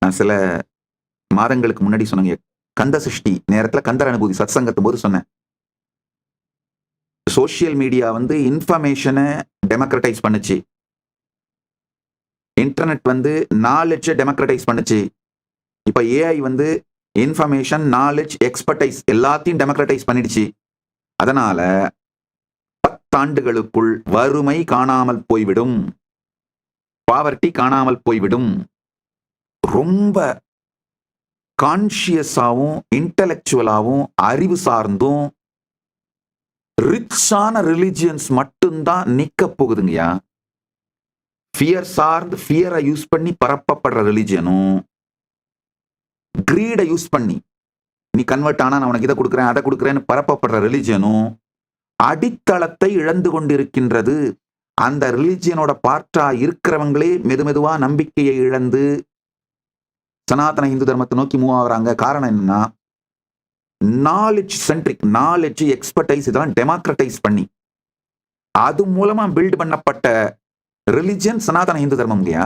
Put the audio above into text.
நான் சில மாதங்களுக்கு முன்னாடி சொன்னேங்க, கந்த சஷ்டி நேரத்துல கந்தர் அனுபூதி சத்சங்கத்தும் போது சொன்னேன். சோசியல் மீடியா வந்து இன்ஃபர்மேஷன டெமோக்ரடைஸ் பண்ணுச்சு. இன்டர்நெட் வந்து நாலேட்ஜ டெமோக்ரடைஸ் பண்ணுச்சு. இப்ப ஏஐ வந்து இன்ஃபர்மேஷன், நாலேஜ், எக்ஸ்பர்டைஸ் எல்லாத்தையும் டெமோக்ரடைஸ் பண்ணிடுச்சு. அதனால 10 ஆண்டுகளுக்குள் வறுமை காணாமல் போய்விடும். பாவர்ட்டி காணாமல் போய்விடும். ரொம்ப கான்ஷியஸாவும் இன்டெலெக்சுவலாவும் அறிவு சார்ந்தும் ரிச்சான ரிலிஜியன்ஸ் மட்டும்தான் நிக்க போகுதுங்கய்யா. ஃபியர் சார்ந்து ஃபியரை யூஸ் பண்ணி பரப்பப்படுற ரிலிஜியனும், கிரீடை யூஸ் பண்ணி நீ கன்வெர்ட் ஆனா நான் உனக்கு இதை கொடுக்குறேன் அதை கொடுக்குறேன்னு பரப்பப்படுற ரிலிஜியனும் அடித்தளத்தை இழந்து கொண்டிருக்கின்றது. அந்த ரிலிஜியனோட பார்ட்டா இருக்கிறவங்களே மெதுமெதுவா நம்பிக்கையை இழந்து சனாதன இந்து தர்மத்தை நோக்கி மூவ் ஆகுறாங்க. காரணம் என்னன்னா, நாலேஜ் சென்ட்ரிக், நாலேஜ், எக்ஸ்பர்டைஸ் இதெல்லாம் டெமோக்ரடைஸ் பண்ணி அது மூலமா பில்ட் பண்ணப்பட்ட ரிலிஜியன் சனாதன இந்து தர்மம் இல்லையா?